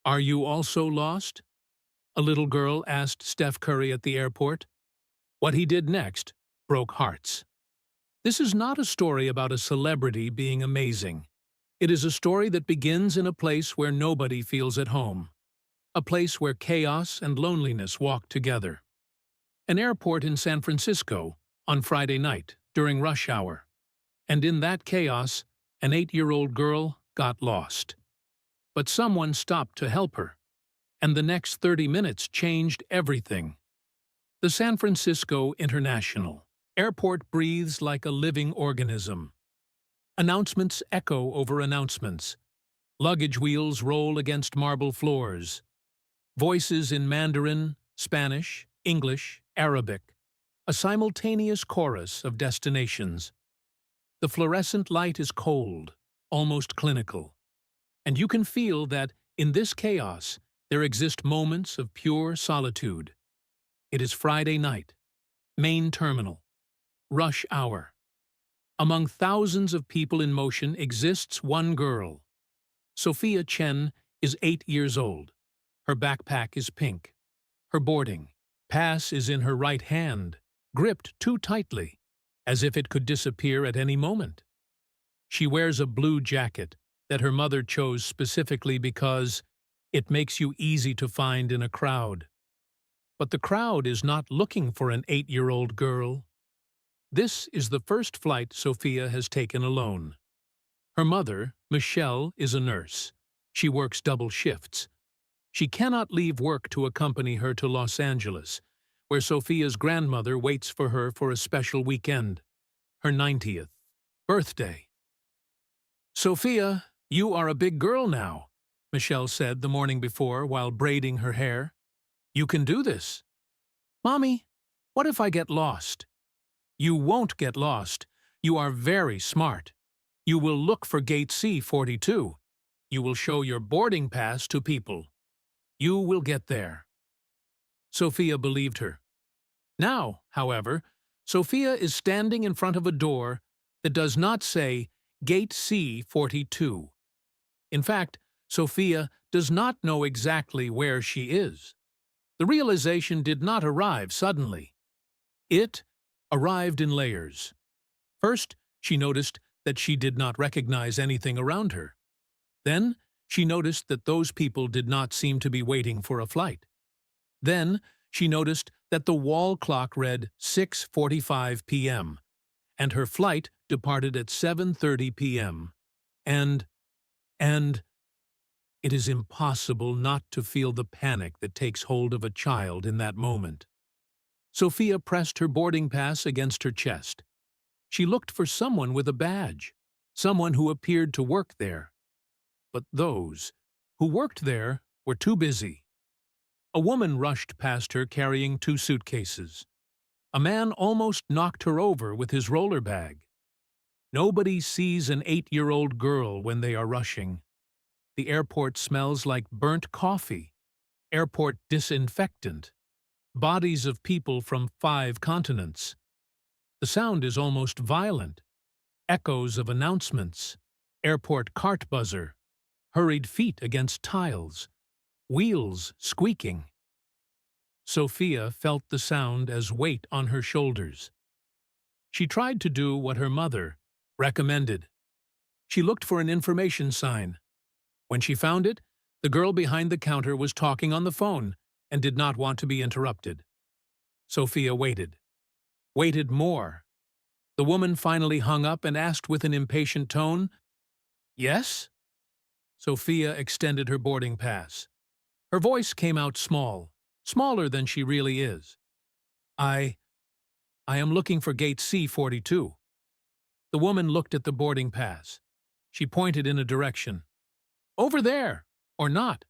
Are you also lost? A little girl asked Steph Curry at the airport. What he did next broke hearts. This is not a story about a celebrity being amazing. It is a story that begins in a place where nobody feels at home. A place where chaos and loneliness walk together. An airport in San Francisco on Friday night during rush hour. And in that chaos, an 8-year-old girl got lost. But someone stopped to help her, and the next 30 minutes changed everything. The San Francisco International Airport breathes like a living organism. Announcements echo over announcements. Luggage wheels roll against marble floors. Voices in Mandarin, Spanish, English, Arabic. A simultaneous chorus of destinations. The fluorescent light is cold, almost clinical. And you can feel that, in this chaos, there exist moments of pure solitude. It is Friday night. Main terminal. Rush hour. Among thousands of people in motion exists one girl. Sofia Chen is 8 years old. Her backpack is pink. Her boarding pass is in her right hand, gripped too tightly, as if it could disappear at any moment. She wears a blue jacket that her mother chose specifically because it makes you easy to find in a crowd. But the crowd is not looking for an 8-year-old girl. This is the first flight Sofia has taken alone. Her mother, Michelle, is a nurse. She works double shifts. She cannot leave work to accompany her to Los Angeles, where Sofia's grandmother waits for her for a special weekend, her 90th birthday. "Sofia, you are a big girl now," Michelle said the morning before while braiding her hair. "You can do this." "Mommy, what if I get lost?" "You won't get lost. You are very smart. You will look for gate C-42. You will show your boarding pass to people. You will get there." Sofia believed her. Now, however, Sofia is standing in front of a door that does not say Gate C-42. In fact, Sofia does not know exactly where she is. The realization did not arrive suddenly. It arrived in layers. First, she noticed that she did not recognize anything around her. Then, she noticed that those people did not seem to be waiting for a flight. Then, she noticed that the wall clock read 6:45 p.m., and her flight departed at 7:30 p.m. And it is impossible not to feel the panic that takes hold of a child in that moment. Sofia pressed her boarding pass against her chest. She looked for someone with a badge, someone who appeared to work there. But those who worked there were too busy. A woman rushed past her carrying 2 suitcases. A man almost knocked her over with his roller bag. Nobody sees an 8-year-old girl when they are rushing. The airport smells like burnt coffee, airport disinfectant, bodies of people from 5 continents. The sound is almost violent. Echoes of announcements, airport cart buzzer, hurried feet against tiles, wheels squeaking. Sofia felt the sound as weight on her shoulders. She tried to do what her mother recommended. She looked for an information sign. When she found it, the girl behind the counter was talking on the phone and did not want to be interrupted. Sofia waited. Waited more. The woman finally hung up and asked with an impatient tone, "Yes?" Sofia extended her boarding pass. Her voice came out small, smaller than she really is. I am looking for gate C-42. The woman looked at the boarding pass. She pointed in a direction. "Over there, or not.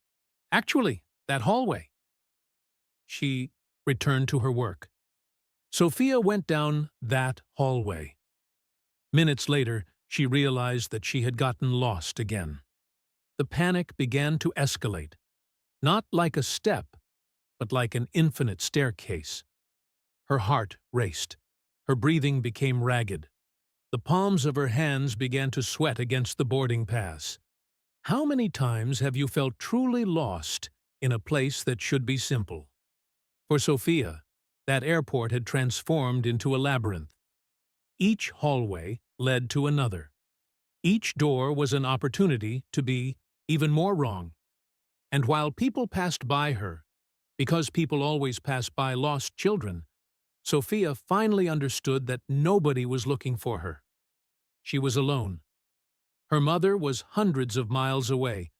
Actually, that hallway." She returned to her work. Sofia went down that hallway. Minutes later, she realized that she had gotten lost again. The panic began to escalate, not like a step, but like an infinite staircase. Her heart raced. Her breathing became ragged. The palms of her hands began to sweat against the boarding pass. How many times have you felt truly lost in a place that should be simple? For Sofia, that airport had transformed into a labyrinth. Each hallway led to another. Each door was an opportunity to be even more wrong. And while people passed by her, because people always pass by lost children, Sofia finally understood that nobody was looking for her. She was alone. Her mother was hundreds of miles away,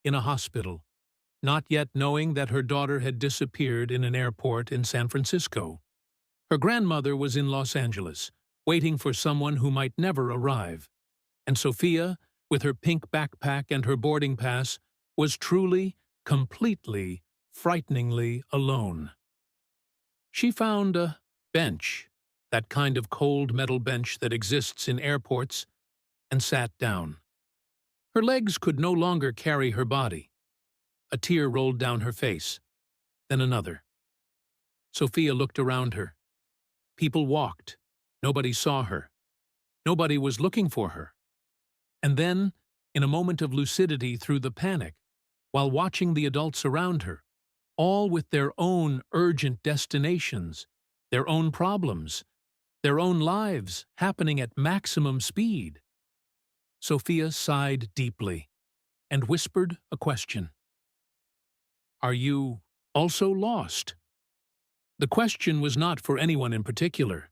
in a hospital, not yet knowing that her daughter had disappeared in an airport in San Francisco. Her grandmother was in Los Angeles, waiting for someone who might never arrive. And Sofia, with her pink backpack and her boarding pass, was truly, completely, frighteningly alone. She found a bench, that kind of cold metal bench that exists in airports, and sat down. Her legs could no longer carry her body. A tear rolled down her face, then another. Sofia looked around her. People walked. Nobody saw her. Nobody was looking for her. And then, in a moment of lucidity through the panic, while watching the adults around her, all with their own urgent destinations, their own problems, their own lives happening at maximum speed, Sofia sighed deeply and whispered a question. Are you also lost? The question was not for anyone in particular.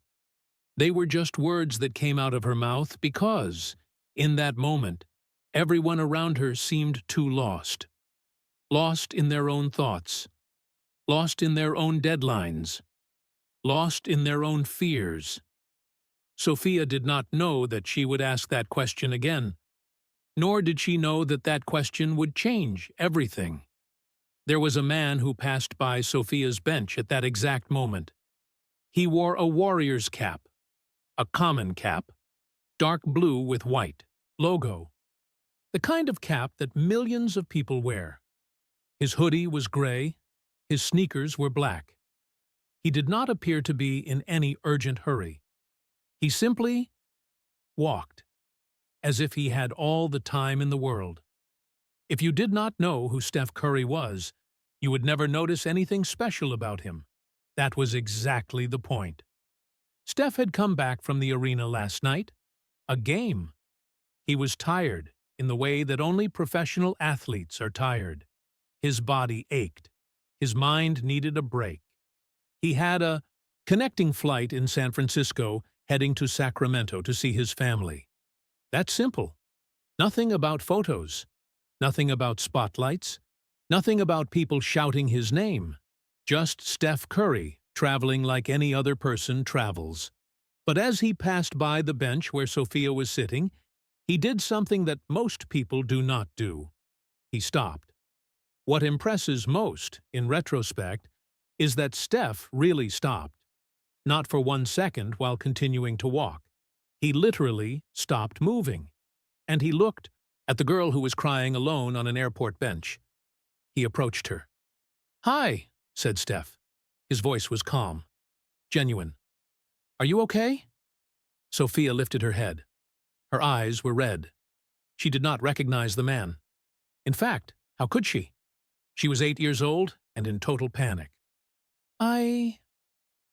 They were just words that came out of her mouth because, in that moment, everyone around her seemed too lost. Lost in their own thoughts. Lost in their own deadlines. Lost in their own fears. Sofia did not know that she would ask that question again, nor did she know that that question would change everything. There was a man who passed by Sofia's bench at that exact moment. He wore a warrior's cap, a common cap, dark blue with white logo, the kind of cap that millions of people wear. His hoodie was gray, his sneakers were black. He did not appear to be in any urgent hurry. He simply walked, as if he had all the time in the world. If you did not know who Steph Curry was, you would never notice anything special about him. That was exactly the point. Steph had come back from the arena last night. A game. He was tired in the way that only professional athletes are tired. His body ached. His mind needed a break. He had a connecting flight in San Francisco heading to Sacramento to see his family. That's simple. Nothing about photos. Nothing about spotlights. Nothing about people shouting his name. Just Steph Curry traveling like any other person travels. But as he passed by the bench where Sofia was sitting, he did something that most people do not do. He stopped. What impresses most, in retrospect, is that Steph really stopped. Not for 1 second while continuing to walk. He literally stopped moving. And he looked at the girl who was crying alone on an airport bench. He approached her. "Hi," said Steph. His voice was calm, genuine. "Are you okay?" Sofia lifted her head. Her eyes were red. She did not recognize the man. In fact, how could she? She was 8 years old and in total panic.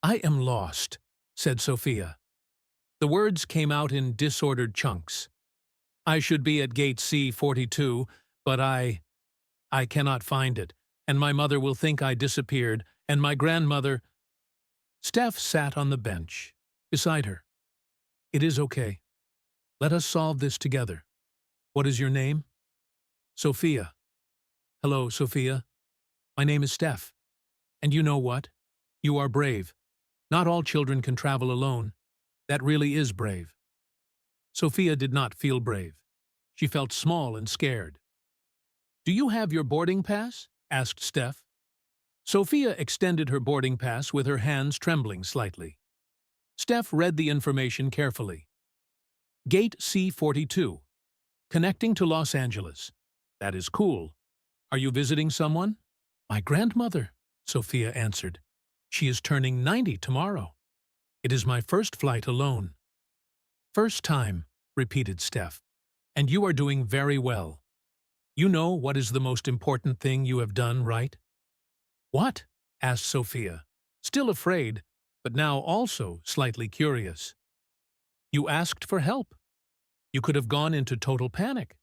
I am lost," said Sofia. The words came out in disordered chunks. "I should be at gate C-42, but I cannot find it, and my mother will think I disappeared, and my grandmother—" Steph sat on the bench, beside her. "It is okay. Let us solve this together. What is your name?" "Sofia." "Hello, Sofia. My name is Steph. And you know what? You are brave. Not all children can travel alone. That really is brave." Sofia did not feel brave. She felt small and scared. "Do you have your boarding pass?" asked Steph. Sofia extended her boarding pass with her hands trembling slightly. Steph read the information carefully. "Gate C-42. Connecting to Los Angeles. That is cool. Are you visiting someone?" "My grandmother," Sofia answered. "She is turning 90 tomorrow. It is my first flight alone." "First time," repeated Steph. "And you are doing very well." You know what is the most important thing you have done, right? What? Asked Sophia, still afraid, but now also slightly curious. You asked for help. You could have gone into total panic.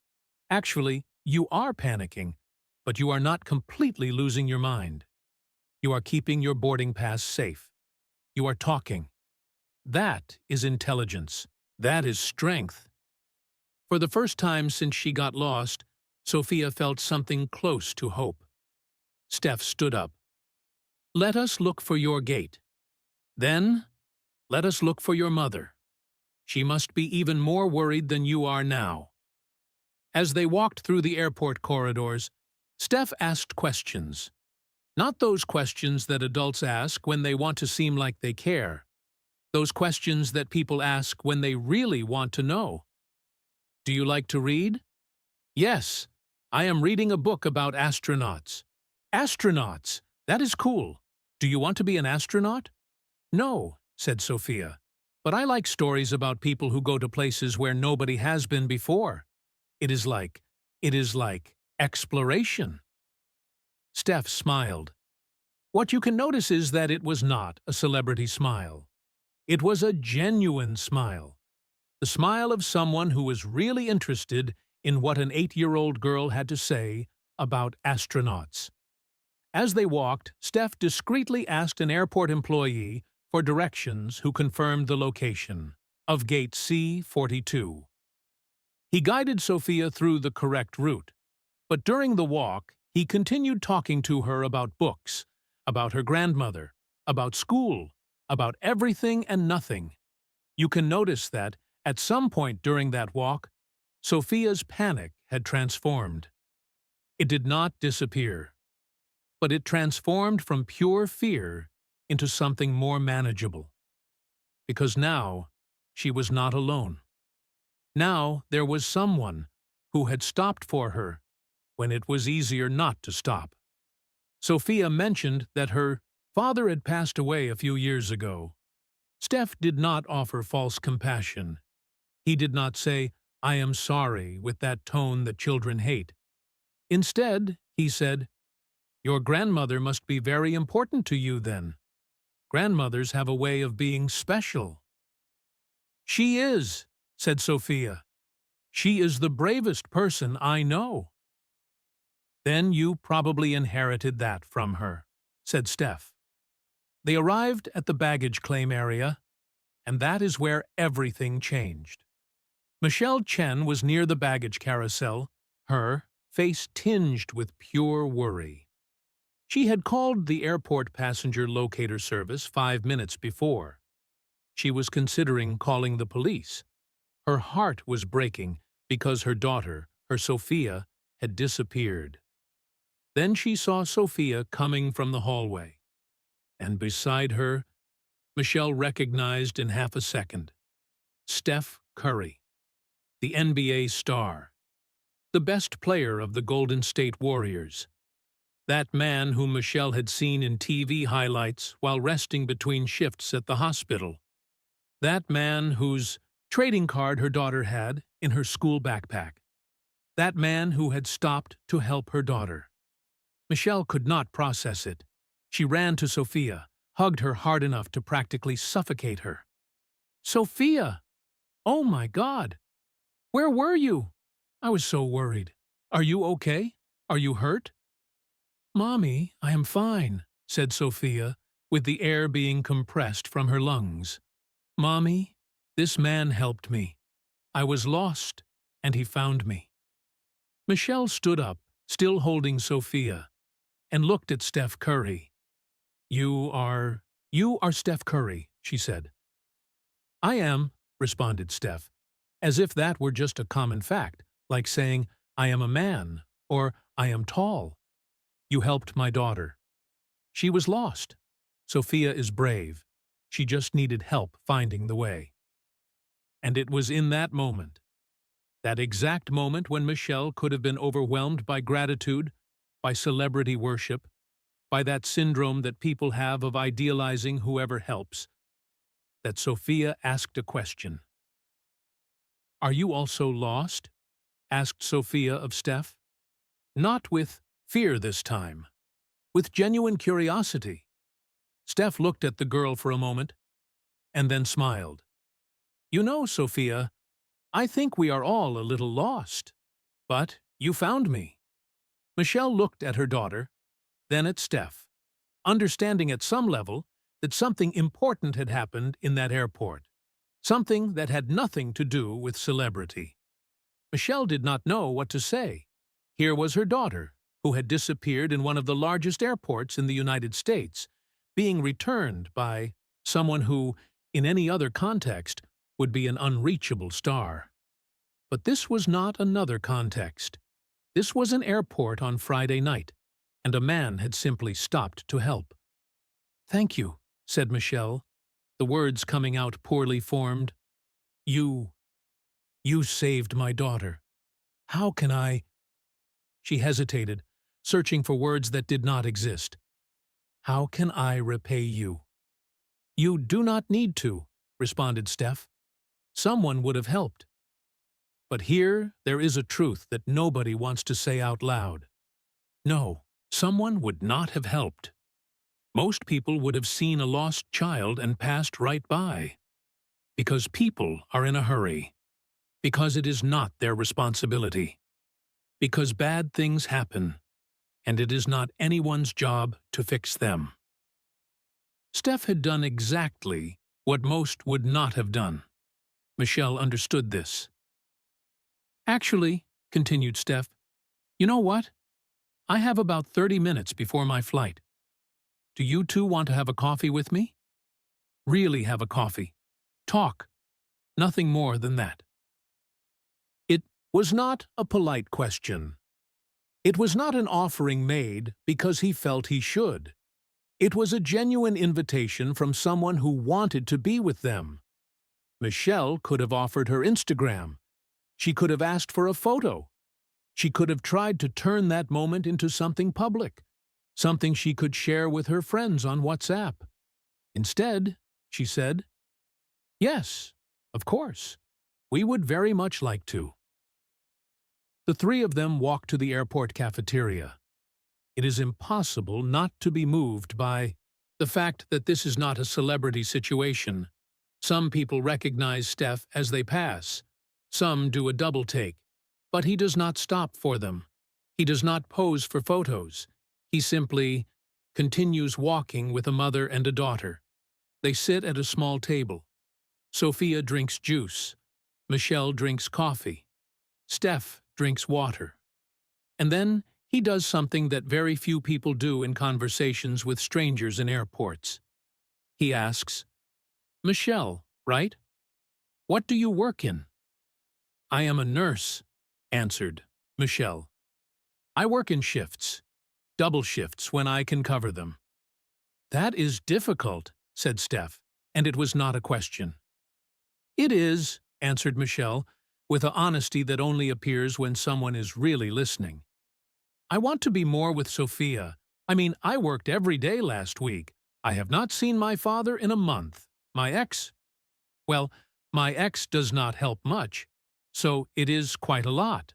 Actually, you are panicking, but you are not completely losing your mind. You are keeping your boarding pass safe. You are talking. That is intelligence. That is strength. For the first time since she got lost, Sophia felt something close to hope. Steph stood up. Let us look for your gate. Then, let us look for your mother. She must be even more worried than you are now. As they walked through the airport corridors, Steph asked questions. Not those questions that adults ask when they want to seem like they care. Those questions that people ask when they really want to know. Do you like to read? Yes, I am reading a book about astronauts. Astronauts! That is cool. Do you want to be an astronaut? No, said Sophia. But I like stories about people who go to places where nobody has been before. It is like exploration. Steph smiled. What you can notice is that it was not a celebrity smile. It was a genuine smile. The smile of someone who was really interested in what an 8-year-old girl had to say about astronauts. As they walked, Steph discreetly asked an airport employee for directions who confirmed the location of gate C-42. He guided Sophia through the correct route, but during the walk, he continued talking to her about books, about her grandmother, about school, about everything and nothing. You can notice that, at some point during that walk, Sophia's panic had transformed. It did not disappear, but it transformed from pure fear into something more manageable. Because now, she was not alone. Now there was someone who had stopped for her when it was easier not to stop. Sophia mentioned that her father had passed away a few years ago. Steph did not offer false compassion. He did not say, I am sorry, with that tone that children hate. Instead, he said, Your grandmother must be very important to you then. Grandmothers have a way of being special. She is, said Sophia. She is the bravest person I know. Then you probably inherited that from her, said Steph. They arrived at the baggage claim area, and that is where everything changed. Michelle Chen was near the baggage carousel, her face tinged with pure worry. She had called the airport passenger locator service 5 minutes before. She was considering calling the police. Her heart was breaking because her daughter, her Sophia, had disappeared. Then she saw Sophia coming from the hallway, and beside her, Michelle recognized in half a second Steph Curry, the NBA star, the best player of the Golden State Warriors. That man whom Michelle had seen in TV highlights while resting between shifts at the hospital. That man whose trading card her daughter had in her school backpack. That man who had stopped to help her daughter. Michelle could not process it. She ran to Sophia, hugged her hard enough to practically suffocate her. Sophia! Oh my God! Where were you? I was so worried. Are you okay? Are you hurt? Mommy, I am fine, said Sophia, with the air being compressed from her lungs. Mommy, this man helped me. I was lost, and he found me. Michelle stood up, still holding Sophia, and looked at Steph Curry. You are Steph Curry, she said. I am, responded Steph, as if that were just a common fact, like saying, I am a man, or I am tall. You helped my daughter. She was lost. Sophia is brave. She just needed help finding the way. And it was in that moment, that exact moment when Michelle could have been overwhelmed by gratitude, by celebrity worship, by that syndrome that people have of idealizing whoever helps, that Sophia asked a question. Are you also lost? Asked Sophia of Steph. Not with fear this time, with genuine curiosity. Steph looked at the girl for a moment, and then smiled. You know, Sophia, I think we are all a little lost. But you found me. Michelle looked at her daughter, then at Steph, understanding at some level that something important had happened in that airport, something that had nothing to do with celebrity. Michelle did not know what to say. Here was her daughter, who had disappeared in one of the largest airports in the United States, being returned by someone who, in any other context, would be an unreachable star. But this was not another context. This was an airport on Friday night, and a man had simply stopped to help. "Thank you," said Michelle, the words coming out poorly formed. You saved my daughter. How can I—" She hesitated, searching for words that did not exist. "How can I repay you?" "You do not need to," responded Steph. "Someone would have helped." But here there is a truth that nobody wants to say out loud. No, someone would not have helped. Most people would have seen a lost child and passed right by. Because people are in a hurry. Because it is not their responsibility. Because bad things happen, and it is not anyone's job to fix them. Steph had done exactly what most would not have done. Michelle understood this. "Actually," continued Steph, "you know what? I have about 30 minutes before my flight. Do you two want to have a coffee with me? Really have a coffee. Talk. Nothing more than that." It was not a polite question. It was not an offering made because he felt he should. It was a genuine invitation from someone who wanted to be with them. Michelle could have offered her Instagram. She could have asked for a photo. She could have tried to turn that moment into something public, something she could share with her friends on WhatsApp. Instead, she said, "Yes, of course. We would very much like to." The three of them walked to the airport cafeteria. It is impossible not to be moved by the fact that this is not a celebrity situation. Some people recognize Steph as they pass. Some do a double take, but he does not stop for them. He does not pose for photos. He simply continues walking with a mother and a daughter. They sit at a small table. Sofia drinks juice. Michelle drinks coffee. Steph drinks water. And then he does something that very few people do in conversations with strangers in airports. He asks, "Michelle, right? What do you work in?" "I am a nurse," answered Michelle. "I work in shifts, double shifts when I can cover them." "That is difficult," said Steph, and it was not a question. "It is," answered Michelle, with an honesty that only appears when someone is really listening. "I want to be more with Sofia. I worked every day last week. I have not seen my father in a month. My ex does not help much. So it is quite a lot."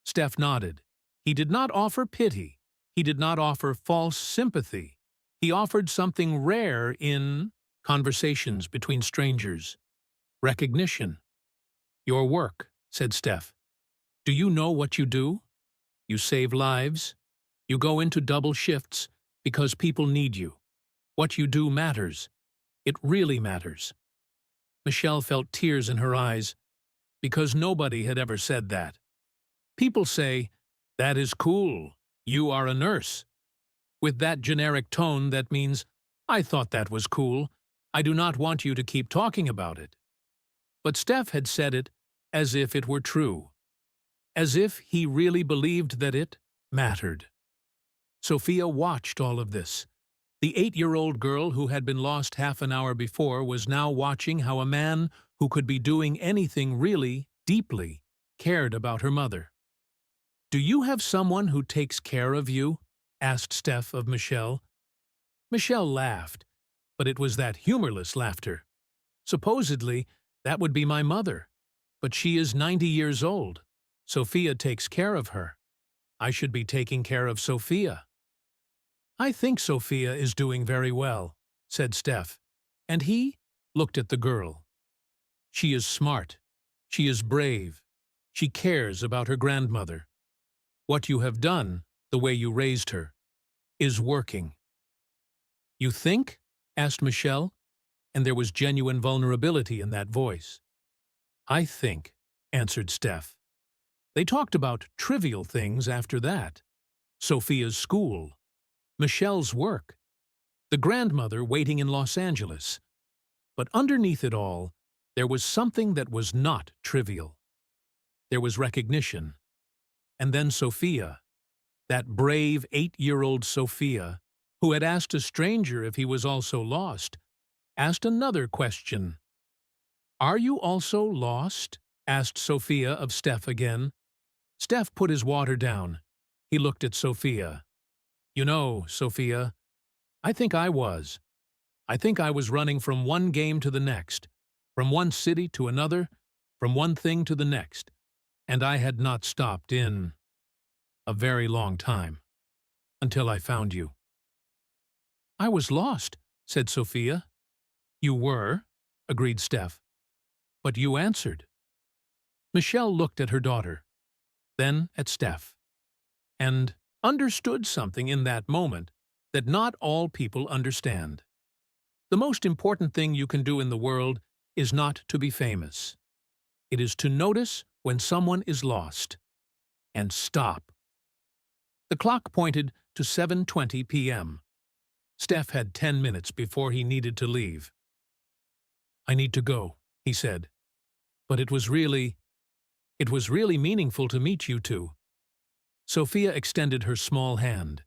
Steph nodded. He did not offer pity. He did not offer false sympathy. He offered something rare in conversations between strangers. Recognition. "Your work," said Steph. "Do you know what you do? You save lives. You go into double shifts because people need you. What you do matters. It really matters." Michelle felt tears in her eyes, because nobody had ever said that. People say, "That is cool. You are a nurse." With that generic tone that means, "I thought that was cool. I do not want you to keep talking about it." But Steph had said it as if it were true. As if he really believed that it mattered. Sofia watched all of this. The 8-year-old girl who had been lost half an hour before was now watching how a man who could be doing anything really, deeply, cared about her mother. "Do you have someone who takes care of you?" asked Steph of Michelle. Michelle laughed, but it was that humorless laughter. "Supposedly, that would be my mother, but she is 90 years old. Sofia takes care of her. I should be taking care of Sofia. I think Sofia is doing very well, said Steph, and he looked at the girl. She is smart. She is brave. She cares about her grandmother. What you have done, the way you raised her, is working. You think? Asked Michelle, and there was genuine vulnerability in that voice. I think, answered Steph. They talked about trivial things after that. Sofia's school, Michelle's work, the grandmother waiting in Los Angeles. But underneath it all, there was something that was not trivial. There was recognition. And then Sofia, that brave 8-year-old Sofia, who had asked a stranger if he was also lost, asked another question. Are you also lost? Asked Sofia of Steph again. Steph put his water down. He looked at Sofia. You know, Sofia, I think I was. I think I was running from one game to the next, from one city to another, from one thing to the next, and I had not stopped in a very long time, until I found you. I was lost, said Sofia. You were, agreed Steph. But you answered. Michelle looked at her daughter, then at Steph, and understood something in that moment that not all people understand. The most important thing you can do in the world is not to be famous. It is to notice when someone is lost, and stop. The clock pointed to 7:20 p.m. Steph had 10 minutes before he needed to leave. I need to go, he said. But it was really meaningful to meet you two. Sofia extended her small hand.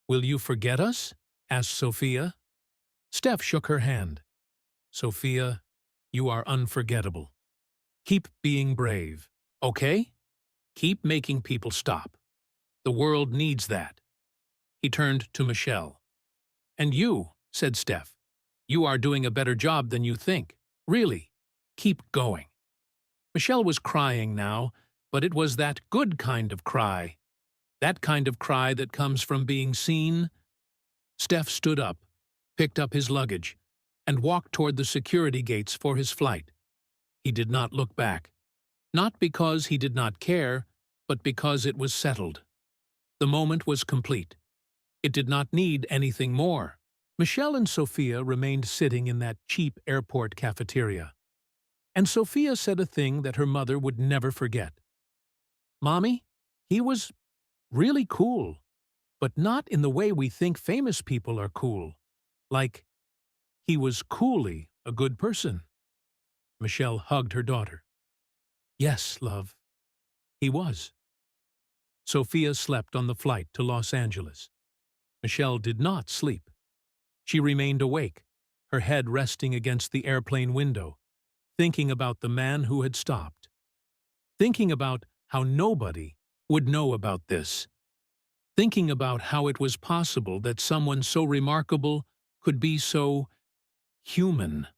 Will you forget us? Asked Sofia. Steph shook her hand. Sofia, you are unforgettable. Keep being brave, okay? Keep making people stop. The world needs that. He turned to Michelle. And you, said Steph, you are doing a better job than you think. Really, keep going. Michelle was crying now, but it was that good kind of cry. That kind of cry that comes from being seen. Steph stood up, picked up his luggage, and walked toward the security gates for his flight. He did not look back. Not because he did not care, but because it was settled. The moment was complete. It did not need anything more. Michelle and Sofia remained sitting in that cheap airport cafeteria. And Sofia said a thing that her mother would never forget. Mommy, he was really cool, but not in the way we think famous people are cool. Like, he was coolly a good person. Michelle hugged her daughter. Yes, love, he was. Sofia slept on the flight to Los Angeles. Michelle did not sleep. She remained awake, her head resting against the airplane window, thinking about the man who had stopped. Thinking about how nobody would know about this. Thinking about how it was possible that someone so remarkable could be so human.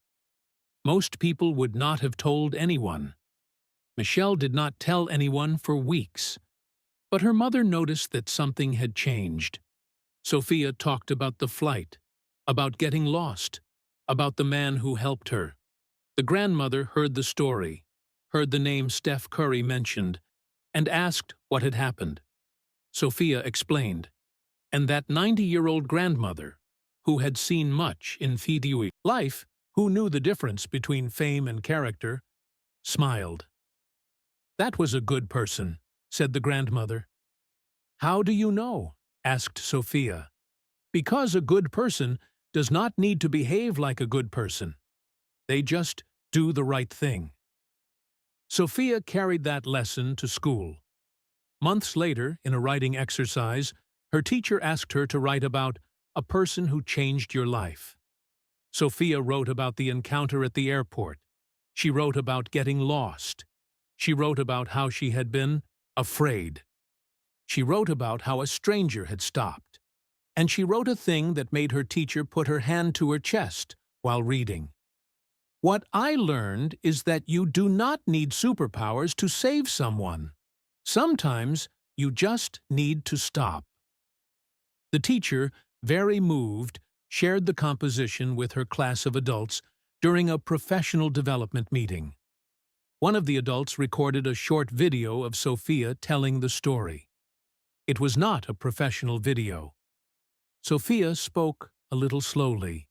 Most people would not have told anyone. Michelle did not tell anyone for weeks. But her mother noticed that something had changed. Sofia talked about the flight, about getting lost, about the man who helped her. The grandmother heard the story, heard the name Steph Curry mentioned, and asked what had happened. Sofia explained, and that 90-year-old grandmother, who had seen much in Fidui life, who knew the difference between fame and character, smiled. That was a good person, said the grandmother. How do you know? Asked Sofia. Because a good person does not need to behave like a good person. They just do the right thing. Sofia carried that lesson to school. Months later, in a writing exercise, her teacher asked her to write about a person who changed your life. Sofia wrote about the encounter at the airport. She wrote about getting lost. She wrote about how she had been afraid. She wrote about how a stranger had stopped. And she wrote a thing that made her teacher put her hand to her chest while reading. What I learned is that you do not need superpowers to save someone. Sometimes You just need to stop. The teacher, very moved, shared the composition with her class of adults during a professional development meeting. One of the adults recorded a short video of Sofia telling the story. It was not a professional video. Sofia spoke a little slowly.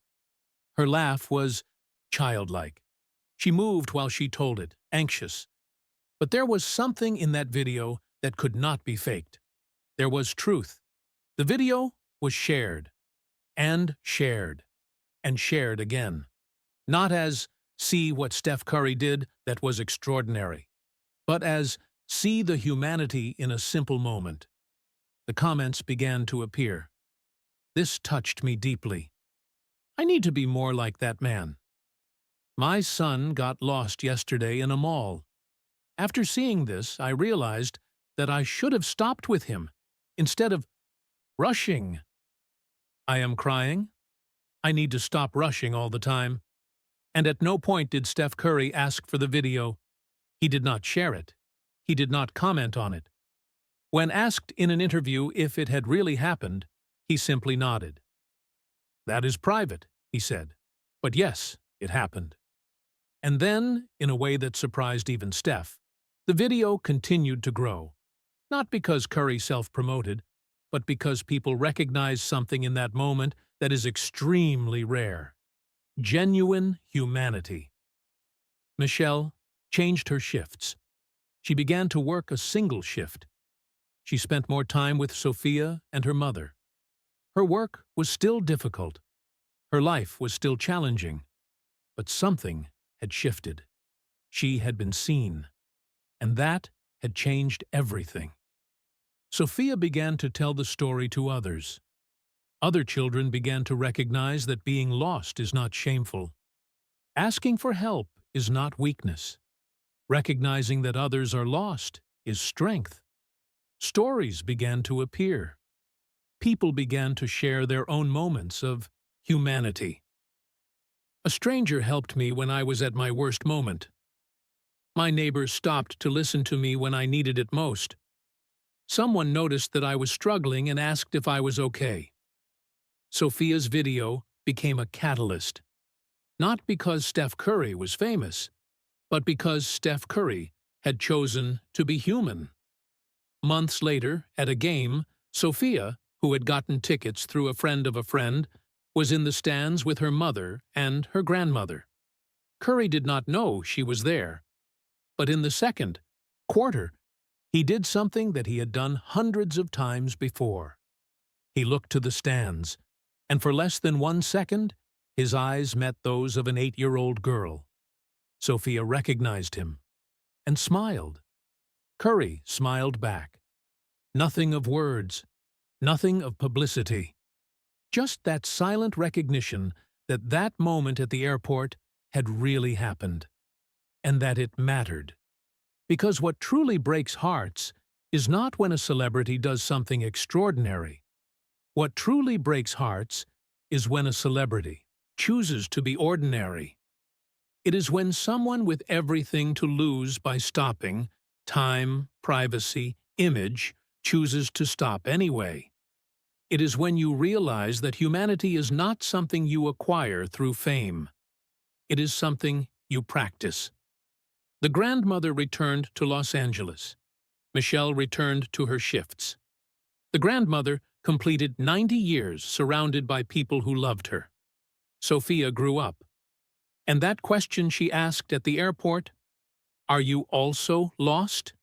Her laugh was childlike. She moved while she told it, anxious. But there was something in that video that could not be faked. There was truth. The video was shared, and shared, and shared again. Not as, see what Steph Curry did that was extraordinary, but as, see the humanity in a simple moment. The comments began to appear. This touched me deeply. I need to be more like that man. My son got lost yesterday in a mall. After seeing this, I realized that I should have stopped with him, instead of rushing. I am crying. I need to stop rushing all the time. And at no point did Steph Curry ask for the video. He did not share it. He did not comment on it. When asked in an interview if it had really happened, he simply nodded. That is private, he said. But yes, it happened. And then, in a way that surprised even Steph, the video continued to grow. Not because Curry self-promoted, but because people recognize something in that moment that is extremely rare. Genuine humanity. Michelle changed her shifts. She began to work a single shift. She spent more time with Sofia and her mother. Her work was still difficult. Her life was still challenging. But something had shifted. She had been seen. And that had changed everything. Sofia began to tell the story to others. Other children began to recognize that being lost is not shameful. Asking for help is not weakness. Recognizing that others are lost is strength. Stories began to appear. People began to share their own moments of humanity. A stranger helped me when I was at my worst moment. My neighbor stopped to listen to me when I needed it most. Someone noticed that I was struggling and asked if I was okay. Sofia's video became a catalyst. Not because Steph Curry was famous, but because Steph Curry had chosen to be human. Months later, at a game, Sofia, who had gotten tickets through a friend of a friend, was in the stands with her mother and her grandmother. Curry did not know she was there. But in the second quarter, he did something that he had done hundreds of times before. He looked to the stands, and for less than 1 second, his eyes met those of an 8-year-old girl. Sofia recognized him and smiled. Curry smiled back. Nothing of words, nothing of publicity. Just that silent recognition that that moment at the airport had really happened, and that it mattered. Because what truly breaks hearts is not when a celebrity does something extraordinary. What truly breaks hearts is when a celebrity chooses to be ordinary. It is when someone with everything to lose by stopping, time, privacy, image, chooses to stop anyway. It is when you realize that humanity is not something you acquire through fame. It is something you practice. The grandmother returned to Los Angeles. Michelle returned to her shifts. The grandmother completed 90 years surrounded by people who loved her. Sofia grew up. And that question she asked at the airport, "Are you also lost?"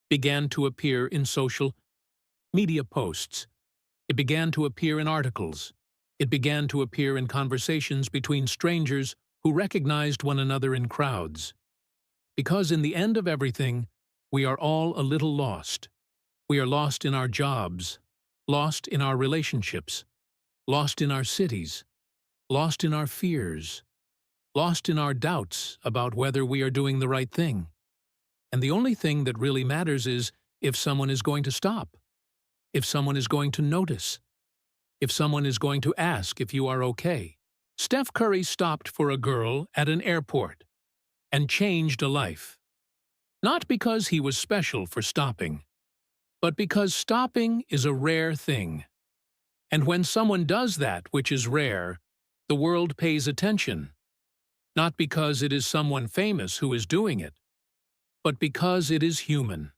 began to appear in social media posts. It began to appear in articles. It began to appear in conversations between strangers who recognized one another in crowds. Because in the end of everything, we are all a little lost. We are lost in our jobs, lost in our relationships, lost in our cities, lost in our fears, lost in our doubts about whether we are doing the right thing. And the only thing that really matters is if someone is going to stop, if someone is going to notice, if someone is going to ask if you are okay. Steph Curry stopped for a girl at an airport and changed a life. Not because he was special for stopping, but because stopping is a rare thing. And when someone does that which is rare, the world pays attention, not because it is someone famous who is doing it, but because it is human.